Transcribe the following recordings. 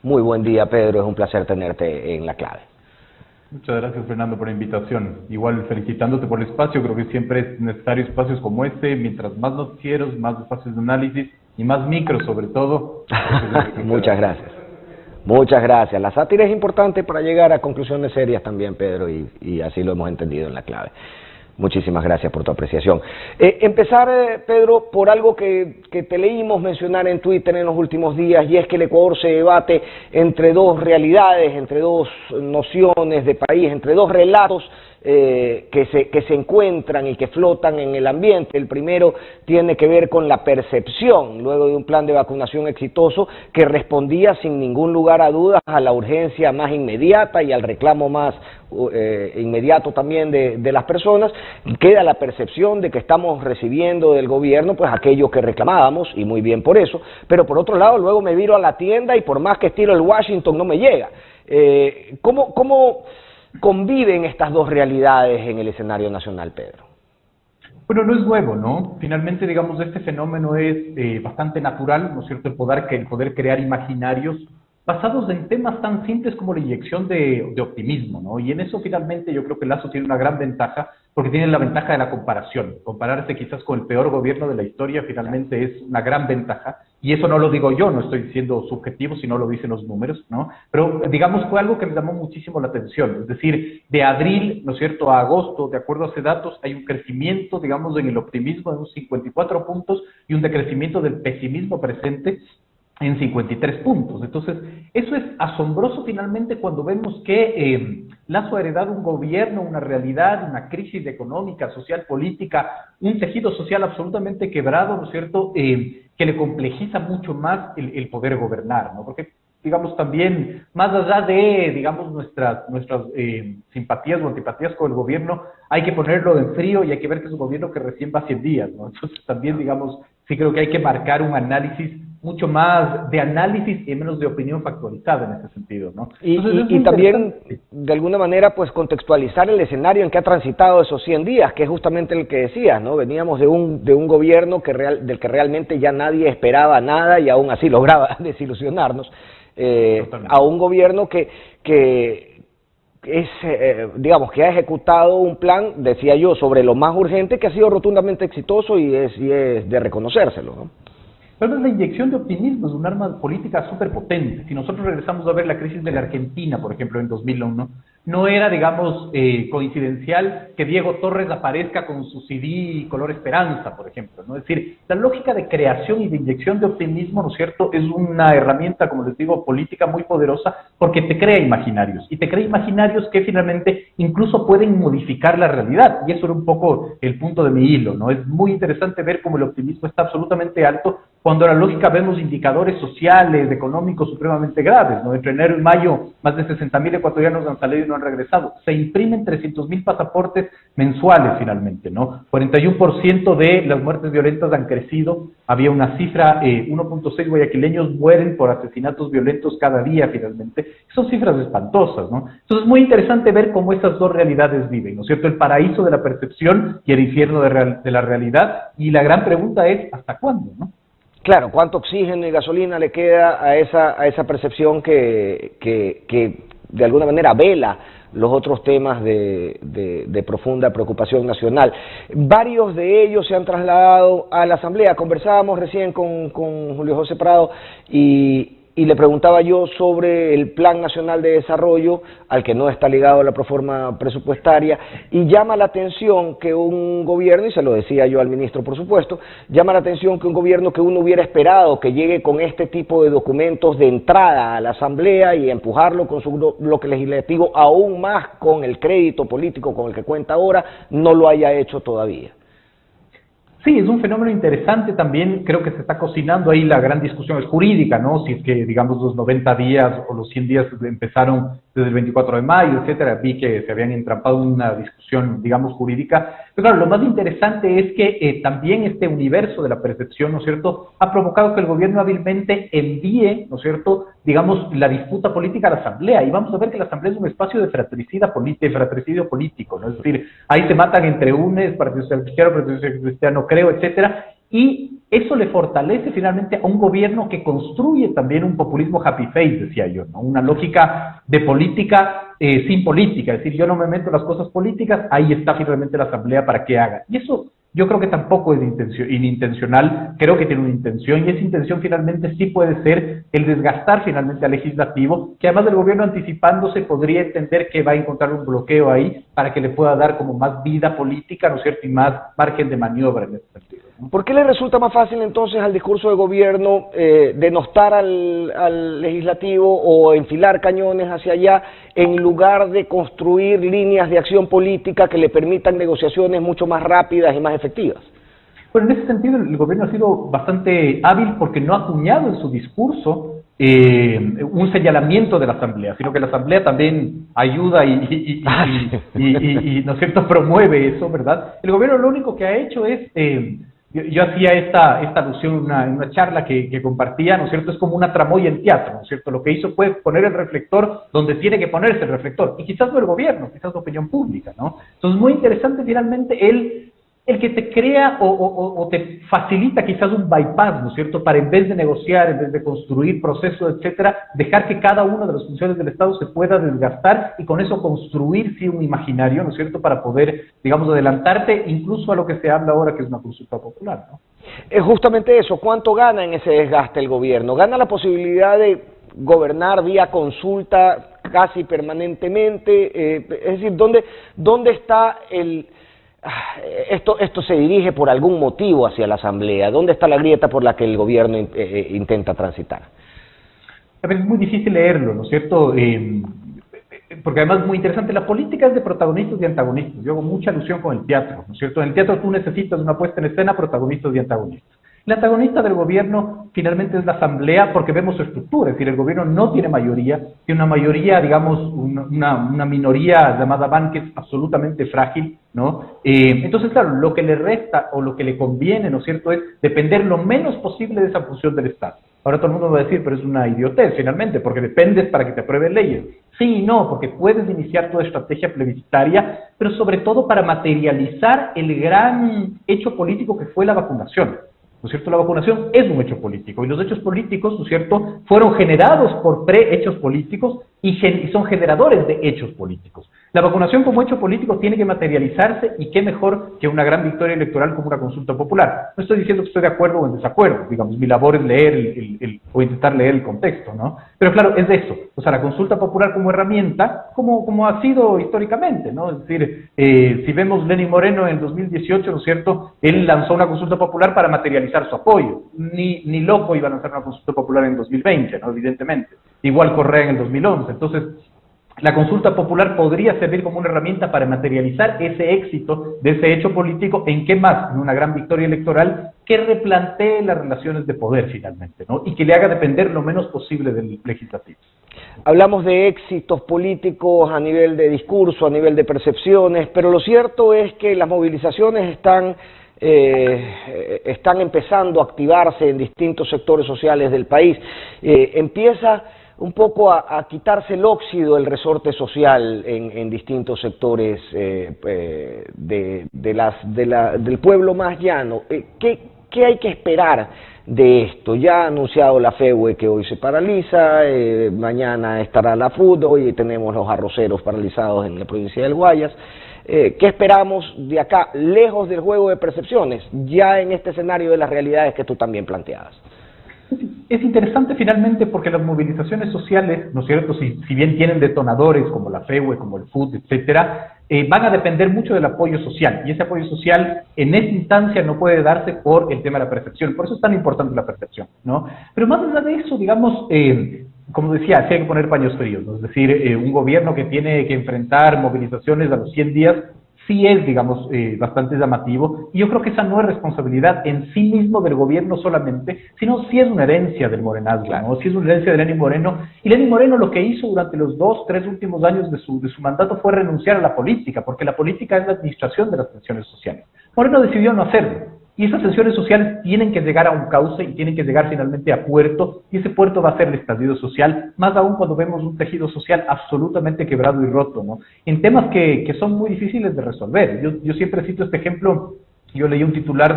Muy buen día, Pedro, es un placer tenerte en La Clave. Muchas gracias, Fernando, por la invitación. Igual felicitándote por el espacio, creo que siempre es necesario espacios como este, mientras más noticieros, más espacios de análisis y más micros sobre todo. Muchas gracias. Muchas gracias. La sátira es importante para llegar a conclusiones serias también, Pedro, y así lo hemos entendido en La Clave. Muchísimas gracias por tu apreciación. Empezar, Pedro, por algo que te leímos mencionar en Twitter en los últimos días, y es que el Ecuador se debate entre dos realidades, entre dos nociones de país, entre dos relatos que se encuentran y que flotan en el ambiente. El primero tiene que ver con la percepción, luego de un plan de vacunación exitoso que respondía sin ningún lugar a dudas a la urgencia más inmediata y al reclamo más inmediato también de las personas. Queda la percepción de que estamos recibiendo del gobierno pues aquello que reclamábamos, y muy bien por eso, pero por otro lado luego me viro a la tienda y por más que estiro el Washington no me llega. ¿Cómo conviven estas dos realidades en el escenario nacional, Pedro? Bueno, no es nuevo, ¿no? Finalmente, digamos, este fenómeno es bastante natural, ¿no es cierto? El poder crear imaginarios basados en temas tan simples como la inyección de optimismo, ¿no? Y en eso finalmente yo creo que Lasso tiene una gran ventaja, porque tiene la ventaja de la comparación. Compararse quizás con el peor gobierno de la historia finalmente es una gran ventaja, y eso no lo digo yo, no estoy siendo subjetivo, sino lo dicen los números, ¿no? Pero digamos fue algo que me llamó muchísimo la atención, es decir, de abril, ¿no es cierto?, a agosto, de acuerdo a ese datos, hay un crecimiento, digamos, en el optimismo de unos 54 puntos y un decrecimiento del pesimismo presente en 53 puntos. Entonces, eso es asombroso finalmente cuando vemos que Lasso ha heredado un gobierno, una realidad, una crisis económica, social, política, un tejido social absolutamente quebrado, ¿no es cierto?, que le complejiza mucho más el poder gobernar, ¿no? Porque, digamos, también, más allá de, digamos, nuestras simpatías o antipatías con el gobierno, hay que ponerlo en frío y hay que ver que es un gobierno que recién va 100 días, ¿no? Entonces, también, digamos, sí creo que hay que marcar un análisis mucho más de análisis y menos de opinión factualizada en ese sentido, ¿no? Entonces, y también, de alguna manera, pues contextualizar el escenario en que ha transitado esos 100 días, que es justamente el que decías, ¿no? Veníamos de un gobierno del que realmente ya nadie esperaba nada y aún así lograba desilusionarnos, a un gobierno que es, digamos, que ha ejecutado un plan, decía yo, sobre lo más urgente, que ha sido rotundamente exitoso y es de reconocérselo, ¿no? Pero la inyección de optimismo es un arma política súper potente. Si nosotros regresamos a ver la crisis de la Argentina, por ejemplo, en 2001, no era, digamos, coincidencial que Diego Torres aparezca con su CD color esperanza, por ejemplo, ¿no? Es decir, la lógica de creación y de inyección de optimismo, ¿no es cierto?, es una herramienta, como les digo, política muy poderosa porque te crea imaginarios, y te crea imaginarios que finalmente incluso pueden modificar la realidad, y eso era un poco el punto de mi hilo, ¿no? Es muy interesante ver cómo el optimismo está absolutamente alto cuando a la lógica vemos indicadores sociales, económicos supremamente graves, ¿no? Entre enero y mayo, más de 60.000 ecuatorianos han salido y no han regresado. Se imprimen 300.000 pasaportes mensuales finalmente, ¿no? 41% de las muertes violentas han crecido. Había una cifra, 1.6 guayaquileños mueren por asesinatos violentos cada día finalmente. Son cifras espantosas, ¿no? Entonces es muy interesante ver cómo estas dos realidades viven, ¿no es cierto? El paraíso de la percepción y el infierno de la realidad. Y la gran pregunta es, ¿hasta cuándo, no? Claro, ¿cuánto oxígeno y gasolina le queda a esa percepción que de alguna manera vela los otros temas de profunda preocupación nacional? Varios de ellos se han trasladado a la Asamblea. Conversábamos recién con Julio José Prado y le preguntaba yo sobre el Plan Nacional de Desarrollo, al que no está ligado a la proforma presupuestaria, y llama la atención que un gobierno, y se lo decía yo al ministro por supuesto, llama la atención que un gobierno que uno hubiera esperado que llegue con este tipo de documentos de entrada a la Asamblea y empujarlo con su bloque legislativo aún más con el crédito político con el que cuenta ahora, no lo haya hecho todavía. Sí, es un fenómeno interesante también, creo que se está cocinando ahí la gran discusión es jurídica, ¿no? Si es que, digamos, los 90 días o los 100 días empezaron desde el 24 de mayo, etcétera, vi que se habían entrampado en una discusión, digamos, jurídica. Pero claro, lo más interesante es que también este universo de la percepción, ¿no es cierto?, ha provocado que el gobierno hábilmente envíe, ¿no es cierto?, digamos, la disputa política a la Asamblea, y vamos a ver que la Asamblea es un espacio de fratricidio político, ¿no? Es decir, ahí se matan entre unes, Partido Social Cristiano, Partido Social Cristiano creo, etcétera, y eso le fortalece finalmente a un gobierno que construye también un populismo happy face, decía yo, ¿no? Una lógica de política sin política, es decir, yo no me meto en las cosas políticas, ahí está finalmente la Asamblea para que haga. Y eso yo creo que tampoco es inintencional, creo que tiene una intención, y esa intención finalmente sí puede ser el desgastar finalmente al legislativo, que además del gobierno anticipándose podría entender que va a encontrar un bloqueo ahí para que le pueda dar como más vida política, ¿no es cierto?, y más margen de maniobra en ese sentido, ¿no? ¿Por qué le resulta más fácil entonces al discurso de gobierno denostar al legislativo o enfilar cañones hacia allá en lugar de construir líneas de acción política que le permitan negociaciones mucho más rápidas y más efectivas? Bueno, en ese sentido el gobierno ha sido bastante hábil porque no ha acuñado en su discurso un señalamiento de la Asamblea, sino que la Asamblea también ayuda y ¿no es cierto?, promueve eso, ¿verdad? El gobierno lo único que ha hecho es, yo hacía esta alusión en una charla que compartía, ¿no es cierto?, es como una tramoya en teatro, ¿no es cierto? Lo que hizo fue poner el reflector donde tiene que ponerse el reflector, y quizás no el gobierno, quizás la opinión pública, ¿no? Entonces, muy interesante finalmente el que te crea o te facilita quizás un bypass, ¿no es cierto?, para en vez de negociar, en vez de construir procesos, etcétera, dejar que cada una de las funciones del Estado se pueda desgastar y con eso construir, sí, un imaginario, ¿no es cierto?, para poder, digamos, adelantarte incluso a lo que se habla ahora, que es una consulta popular, ¿no? Es justamente eso, ¿cuánto gana en ese desgaste el gobierno? ¿Gana la posibilidad de gobernar vía consulta casi permanentemente? Es decir, ¿dónde está el... Esto se dirige por algún motivo hacia la Asamblea? ¿Dónde está la grieta por la que el gobierno intenta transitar? A veces es muy difícil leerlo, ¿no es cierto? Porque además es muy interesante, la política es de protagonistas y antagonistas. Yo hago mucha alusión con el teatro, ¿no es cierto? En el teatro tú necesitas una puesta en escena, protagonistas y antagonistas. El antagonista del gobierno finalmente es la Asamblea porque vemos su estructura, es decir, el gobierno no tiene mayoría, tiene una mayoría, digamos, una minoría llamada BAN que es absolutamente frágil, ¿no? Entonces, claro, lo que le resta o lo que le conviene, ¿no es cierto?, es depender lo menos posible de esa función del Estado. Ahora todo el mundo va a decir, pero es una idiotez finalmente, porque dependes para que te aprueben leyes. Sí y no, porque puedes iniciar tu estrategia plebiscitaria, pero sobre todo para materializar el gran hecho político que fue la vacunación. ¿No es cierto? La vacunación es un hecho político y los hechos políticos, ¿no es cierto?, fueron generados por pre-hechos políticos y son generadores de hechos políticos. La vacunación como hecho político tiene que materializarse y qué mejor que una gran victoria electoral como una consulta popular. No estoy diciendo que estoy de acuerdo o en desacuerdo, digamos, mi labor es leer o intentar leer el contexto, ¿no? Pero claro, es de eso, o sea, la consulta popular como herramienta, como ha sido históricamente, ¿no? Es decir, si vemos Lenín Moreno en el 2018, ¿no es cierto?, él lanzó una consulta popular para materializar su apoyo. Ni loco iba a lanzar una consulta popular en 2020, ¿no?, evidentemente. Igual Correa en el 2011. Entonces, la consulta popular podría servir como una herramienta para materializar ese éxito de ese hecho político. ¿En qué más? En una gran victoria electoral que replantee las relaciones de poder finalmente, ¿no?, y que le haga depender lo menos posible del legislativo. Hablamos de éxitos políticos a nivel de discurso, a nivel de percepciones, pero lo cierto es que las movilizaciones están empezando a activarse en distintos sectores sociales del país. Empieza un poco a quitarse el óxido, el resorte social en distintos sectores del pueblo más llano. ¿Qué hay que esperar de esto? Ya ha anunciado la FEUE que hoy se paraliza, mañana estará la FUD, hoy tenemos los arroceros paralizados en la provincia del Guayas. ¿Qué esperamos de acá, lejos del juego de percepciones, ya en este escenario de las realidades que tú también planteabas? Es interesante finalmente porque las movilizaciones sociales, ¿no es cierto?, si bien tienen detonadores como la FEUE, como el FUD, etcétera, van a depender mucho del apoyo social, y ese apoyo social en esta instancia no puede darse por el tema de la percepción, por eso es tan importante la percepción, ¿no? Pero más allá de eso, digamos, como decía, sí hay que poner paños fríos, ¿no? Es decir, un gobierno que tiene que enfrentar movilizaciones a los 100 días, sí es, digamos, bastante llamativo, y yo creo que esa no es responsabilidad en sí mismo del gobierno solamente, sino sí es una herencia del morenazgo, claro, ¿no? Sí es una herencia de Lenín Moreno, y Lenín Moreno lo que hizo durante los 2-3 últimos años de su mandato fue renunciar a la política, porque la política es la administración de las tensiones sociales. Moreno decidió no hacerlo, y esas tensiones sociales tienen que llegar a un cauce y tienen que llegar finalmente a puerto, y ese puerto va a ser el estallido social, más aún cuando vemos un tejido social absolutamente quebrado y roto, ¿no?, en temas que son muy difíciles de resolver. Yo siempre cito este ejemplo Yo leí un titular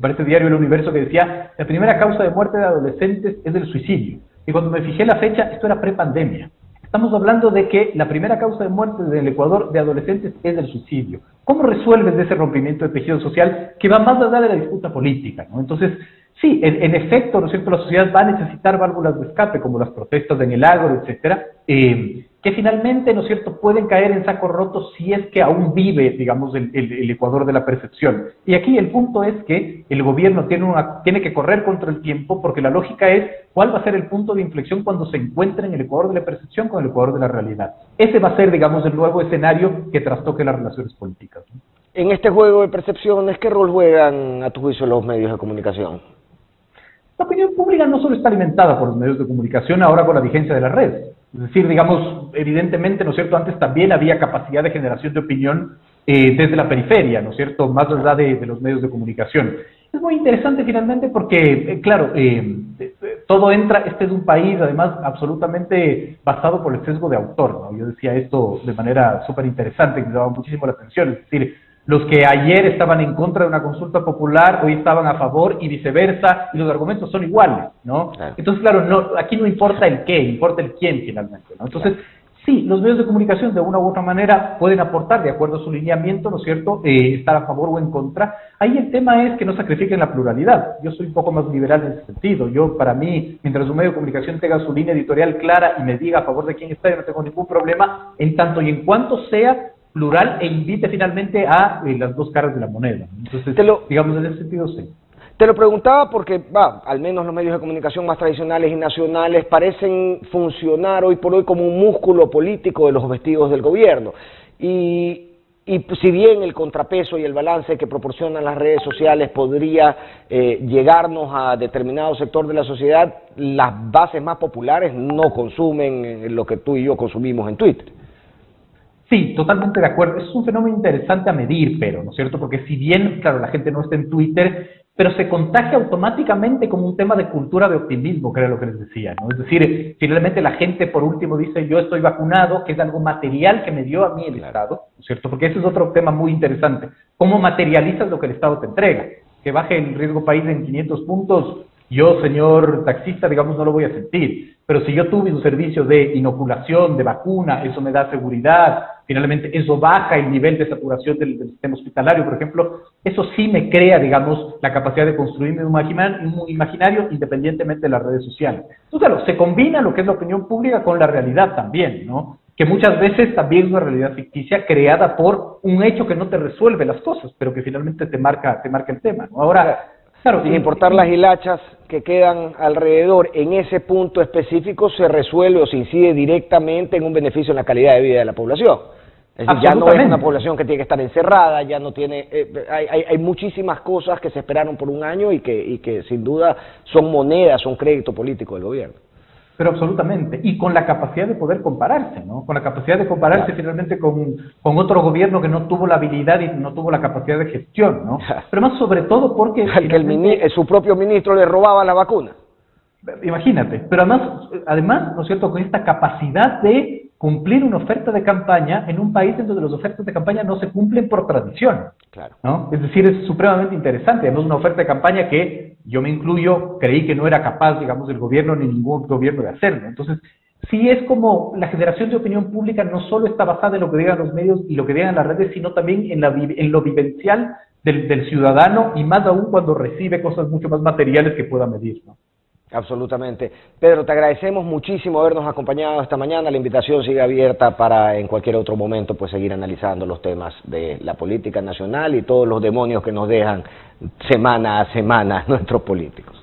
para este diario El Universo que decía, la primera causa de muerte de adolescentes es el suicidio. Y cuando me fijé la fecha, esto era prepandemia. Estamos hablando de que la primera causa de muerte del Ecuador de adolescentes es el suicidio. ¿Cómo resuelves ese rompimiento de tejido social que va más allá de la disputa política, ¿no? Entonces, sí, en efecto, ¿no es cierto?, la sociedad va a necesitar válvulas de escape, como las protestas en el agro, etcétera, que finalmente, ¿no es cierto?, pueden caer en saco roto si es que aún vive, digamos, el Ecuador de la percepción. Y aquí el punto es que el gobierno tiene que correr contra el tiempo, porque la lógica es cuál va a ser el punto de inflexión cuando se encuentre en el Ecuador de la percepción con el Ecuador de la realidad. Ese va a ser, digamos, el nuevo escenario que trastoque las relaciones políticas, ¿no? En este juego de percepciones, ¿qué rol juegan, a tu juicio, los medios de comunicación? La opinión pública no solo está alimentada por los medios de comunicación, ahora con la vigencia de las redes. Es decir, digamos, evidentemente, ¿no es cierto?, antes también había capacidad de generación de opinión desde la periferia, ¿no es cierto?, más allá de los medios de comunicación. Es muy interesante finalmente porque, claro, todo entra, este es un país además absolutamente basado por el sesgo de autor, ¿no? Yo decía esto de manera súper interesante, que me daba muchísimo la atención, es decir, los que ayer estaban en contra de una consulta popular, hoy estaban a favor y viceversa, y los argumentos son iguales, ¿no? Claro. Entonces, claro, aquí no importa el qué, importa el quién finalmente, ¿no? Entonces, sí, los medios de comunicación de una u otra manera pueden aportar de acuerdo a su lineamiento, ¿no es cierto?, estar a favor o en contra. Ahí el tema es que no sacrifiquen la pluralidad. Yo soy un poco más liberal en ese sentido. Para mí, mientras un medio de comunicación tenga su línea editorial clara y me diga a favor de quién está, yo no tengo ningún problema, en tanto y en cuanto sea plural e invite finalmente a las dos caras de la moneda. Entonces, digamos, en ese sentido, sí. Te lo preguntaba porque, al menos los medios de comunicación más tradicionales y nacionales parecen funcionar hoy por hoy como un músculo político de los objetivos del gobierno. Y si bien el contrapeso y el balance que proporcionan las redes sociales podría llegarnos a determinado sector de la sociedad, las bases más populares no consumen lo que tú y yo consumimos en Twitter. Sí, totalmente de acuerdo. Es un fenómeno interesante a medir, pero, ¿no es cierto? Porque si bien, claro, la gente no está en Twitter, pero se contagia automáticamente como un tema de cultura de optimismo, que era lo que les decía, ¿no? Es decir, finalmente la gente, por último, dice, yo estoy vacunado, que es algo material que me dio a mí el Estado, ¿no es cierto? Porque ese es otro tema muy interesante. ¿Cómo materializas lo que el Estado te entrega? Que baje el riesgo país en 500 puntos, yo, señor taxista, digamos, no lo voy a sentir. Pero si yo tuve un servicio de inoculación, de vacuna, eso me da seguridad, finalmente eso baja el nivel de saturación del sistema hospitalario, por ejemplo, eso sí me crea, digamos, la capacidad de construirme un imaginario independientemente de las redes sociales. Entonces, claro, se combina lo que es la opinión pública con la realidad también, ¿no? Que muchas veces también es una realidad ficticia creada por un hecho que no te resuelve las cosas, pero que finalmente te marca el tema, ¿no? Ahora, claro, sin importar las hilachas que quedan alrededor, en ese punto específico se resuelve o se incide directamente en un beneficio en la calidad de vida de la población. Es decir, ya no es una población que tiene que estar encerrada, ya no tiene, hay muchísimas cosas que se esperaron por un año y que sin duda son monedas, son crédito político del gobierno. Pero absolutamente, y con la capacidad de poder compararse, ¿no? Con la capacidad de compararse finalmente con otro gobierno que no tuvo la habilidad y no tuvo la capacidad de gestión, ¿no? Pero más sobre todo porque... que su propio ministro le robaba la vacuna. Imagínate, pero además, ¿no es cierto?, con esta capacidad de cumplir una oferta de campaña en un país en donde las ofertas de campaña no se cumplen por tradición, claro, ¿no? Es decir, es supremamente interesante. Además, una oferta de campaña que yo me incluyo, creí que no era capaz, digamos, el gobierno ni ningún gobierno de hacerlo. Entonces, sí es como la generación de opinión pública no solo está basada en lo que digan los medios y lo que digan las redes, sino también en lo vivencial del ciudadano, y más aún cuando recibe cosas mucho más materiales que pueda medir, ¿no? Absolutamente. Pedro, te agradecemos muchísimo habernos acompañado esta mañana. La invitación sigue abierta para en cualquier otro momento pues seguir analizando los temas de la política nacional y todos los demonios que nos dejan semana a semana nuestros políticos.